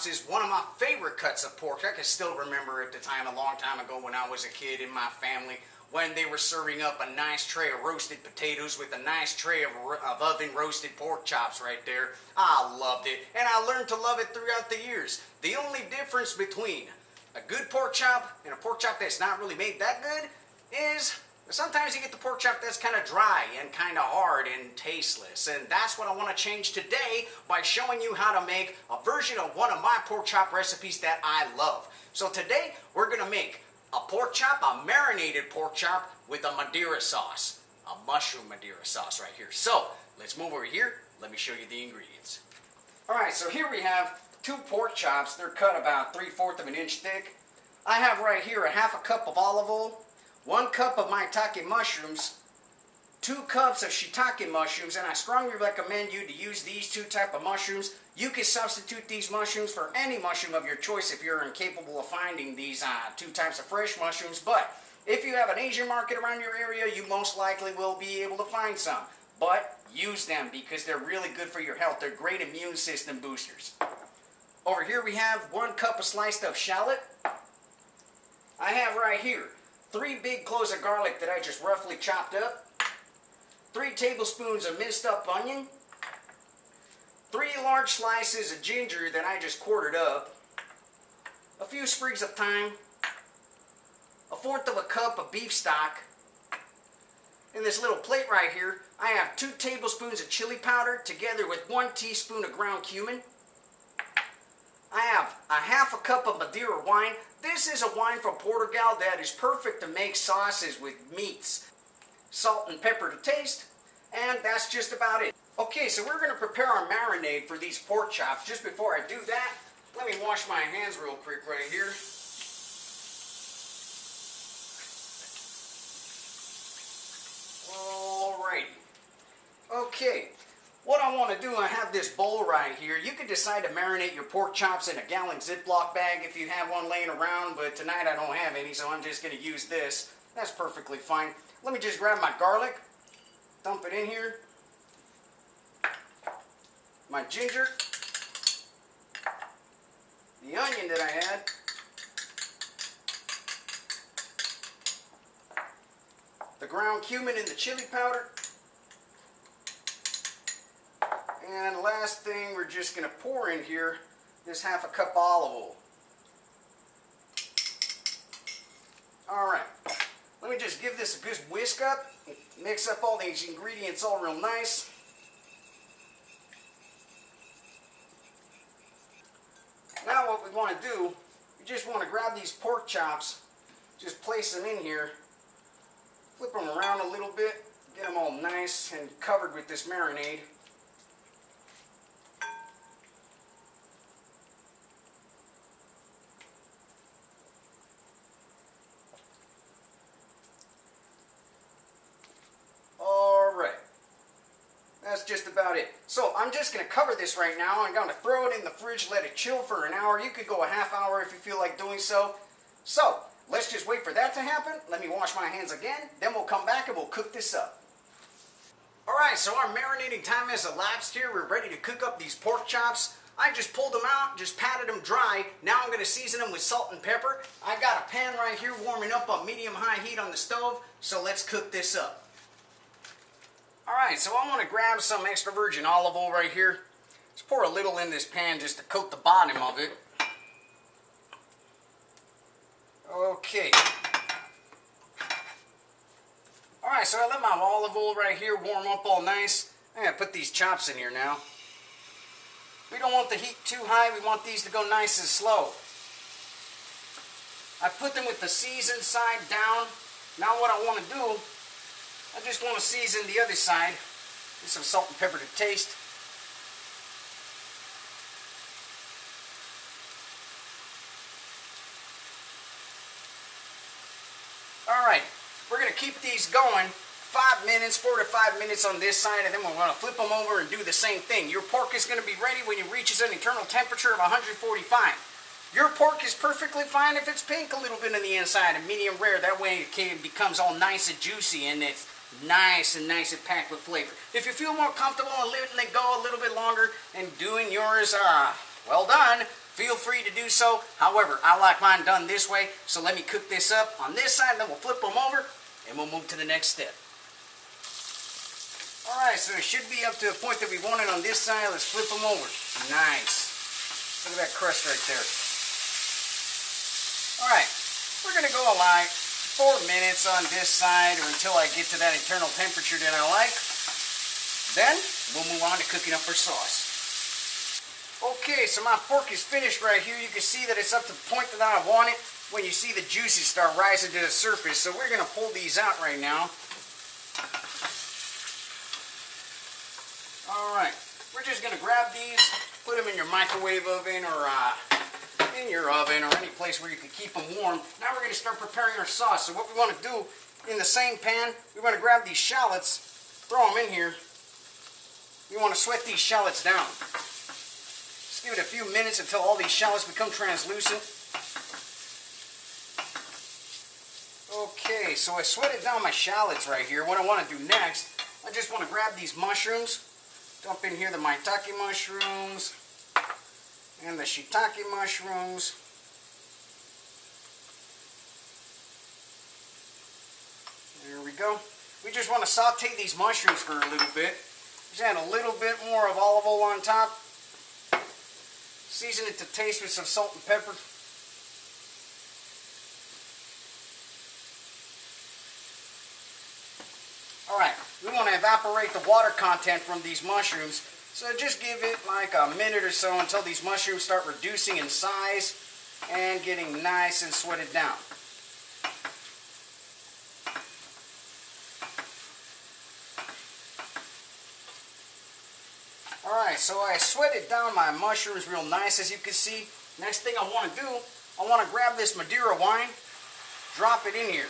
chops is one of my favorite cuts of pork. I can still remember at the time, a long time ago when I was a kid in my family, when they were serving up a nice tray of roasted potatoes with a nice tray of oven roasted pork chops right there. I loved it, and I learned to love it throughout the years. The only difference between a good pork chop and a pork chop that's not really made that good is sometimes you get the pork chop that's kind of dry and kind of hard and tasteless. And that's what I want to change today by showing you how to make a version of one of my pork chop recipes that I love. So today we're going to make a pork chop, a marinated pork chop with a Madeira sauce. A mushroom Madeira sauce right here. So let's move over here. Let me show you the ingredients. Alright, so here we have 2 pork chops. They're cut about 3/4 of an inch thick. I have right here a 1/2 cup of olive oil, 1 cup of Maitake mushrooms, 2 cups of Shiitake mushrooms, and I strongly recommend you to use these 2 type of mushrooms. You can substitute these mushrooms for any mushroom of your choice if you're incapable of finding these 2 types of fresh mushrooms, but if you have an Asian market around your area, you most likely will be able to find some. But use them because they're really good for your health. They're great immune system boosters. Over here we have 1 cup of sliced up shallot. I have right here 3 big cloves of garlic that I just roughly chopped up, 3 tablespoons of minced up onion, 3 large slices of ginger that I just quartered up, a few sprigs of thyme, 1/4 of a cup of beef stock. In this little plate right here, I have 2 tablespoons of chili powder together with 1 teaspoon of ground cumin. I have a 1/2 cup of Madeira wine. This is a wine from Portugal that is perfect to make sauces with meats. Salt and pepper to taste, and that's just about it. Okay, so we're going to prepare our marinade for these pork chops. Just before I do that, let me wash my hands real quick right here. Alrighty. Okay. What I want to do, I have this bowl right here. You can decide to marinate your pork chops in a gallon Ziploc bag if you have one laying around, but tonight I don't have any, so I'm just going to use this. That's perfectly fine. Let me just grab my garlic, dump it in here, my ginger, the onion that I had, the ground cumin and the chili powder, and the last thing we're just going to pour in here is 1/2 cup of olive oil. Alright, let me just give this a good whisk up, mix up all these ingredients all real nice. Now what we want to do, we just want to grab these pork chops, just place them in here, flip them around a little bit, get them all nice and covered with this marinade. That's just about it. So I'm just going to cover this right now. I'm going to throw it in the fridge, let it chill for an hour. You could go a 1/2 hour if you feel like doing so. So let's just wait for that to happen. Let me wash my hands again. Then we'll come back and we'll cook this up. Alright, so our marinating time has elapsed here. We're ready to cook up these pork chops. I just pulled them out, just patted them dry. Now I'm going to season them with salt and pepper. I got a pan right here warming up on medium-high heat on the stove. So let's cook this up. Alright, so I want to grab some extra virgin olive oil right here. Just pour a little in this pan just to coat the bottom of it. Okay. Alright, so I let my olive oil right here warm up all nice. I'm going to put these chops in here now. We don't want the heat too high, we want these to go nice and slow. I put them with the seasoned side down. Now what I want to do, I just want to season the other side with some salt and pepper to taste. Alright, we're going to keep these going 5 minutes, 4 to 5 minutes on this side, and then we're going to flip them over and do the same thing. Your pork is going to be ready when it reaches an internal temperature of 145. Your pork is perfectly fine if it's pink a little bit on the inside and medium rare. That way it becomes all nice and juicy and it's nice and packed with flavor. If you feel more comfortable and letting it go a little bit longer and doing yours, well done. feel free to do so. However, I like mine done this way, so let me cook this up on this side, then we'll flip them over, and we'll move to the next step. Alright, so it should be up to the point that we want it on this side. Let's flip them over. Nice. Look at that crust right there. Alright, we're going to go like 4 minutes on this side, or until I get to that internal temperature that I like. Then, we'll move on to cooking up our sauce. Okay, so my pork is finished right here. You can see that it's up to the point that I want it when you see the juices start rising to the surface. So we're going to pull these out right now. Alright, we're just going to grab these, put them in your microwave oven or in your oven or any place where you can keep them warm. Now we're going to start preparing our sauce. So what we want to do, in the same pan, we want to grab these shallots, throw them in here. We want to sweat these shallots down. Just give it a few minutes until all these shallots become translucent. Okay, so I sweated down my shallots right here. What I want to do next, I just want to grab these mushrooms, dump in here the Maitake mushrooms and the Shiitake mushrooms. There we go. We just want to saute these mushrooms for a little bit. Just add a little bit more of olive oil on top. Season it to taste with some salt and pepper. Alright, we want to evaporate the water content from these mushrooms. So just give it like a minute or so until these mushrooms start reducing in size and getting nice and sweated down. Alright, so I sweated down my mushrooms real nice, as you can see. Next thing I want to do, I want to grab this Madeira wine, drop it in here.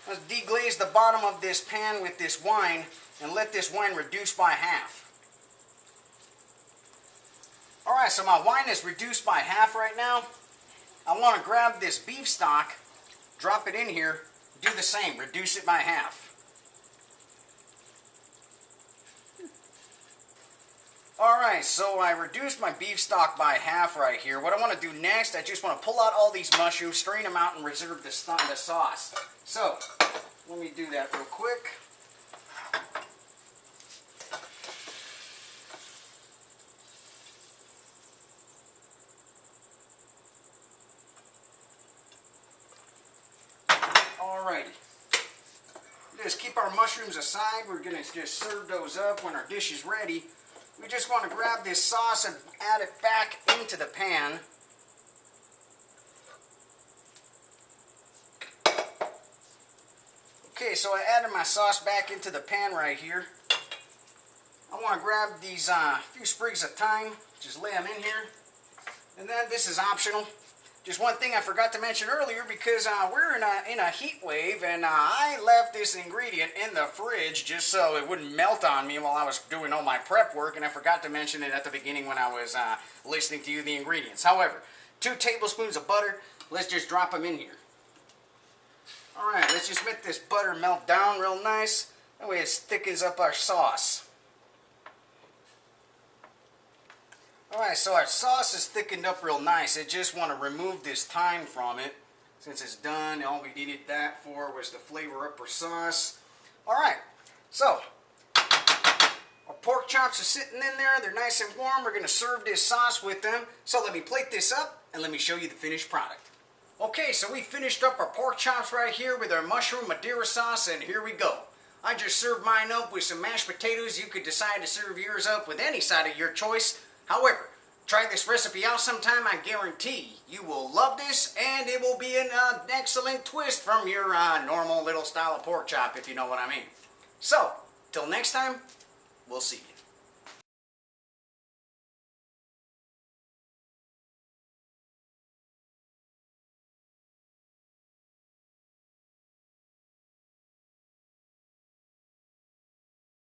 Let's deglaze the bottom of this pan with this wine and let this wine reduce by half. Alright, so my wine is reduced by half right now. I want to grab this beef stock, drop it in here, do the same, reduce it by half. Alright, so I reduced my beef stock by half right here. What I want to do next, I just want to pull out all these mushrooms, strain them out, and reserve the sauce. So, let me do that real quick. Alrighty. Just keep our mushrooms aside. We're going to just serve those up when our dish is ready. We just want to grab this sauce and add it back into the pan. Okay, so I added my sauce back into the pan right here. I want to grab these few sprigs of thyme, just lay them in here. And then this is optional. Just one thing I forgot to mention earlier, because we're in a heat wave, and I left this ingredient in the fridge just so it wouldn't melt on me while I was doing all my prep work, and I forgot to mention it at the beginning when I was listening to you the ingredients. However, 2 tablespoons of butter. Let's just drop them in here. Alright, let's just make this butter melt down real nice. That way it thickens up our sauce. Alright, so our sauce is thickened up real nice. I just want to remove this thyme from it. Since it's done, all we needed that for was to flavor up our sauce. Alright, so our pork chops are sitting in there. They're nice and warm. We're going to serve this sauce with them. So let me plate this up and let me show you the finished product. Okay, so we finished up our pork chops right here with our mushroom Madeira sauce, and here we go. I just served mine up with some mashed potatoes. You could decide to serve yours up with any side of your choice. However, try this recipe out sometime. I guarantee you will love this, and it will be an excellent twist from your normal little style of pork chop, if you know what I mean. So, till next time, we'll see you.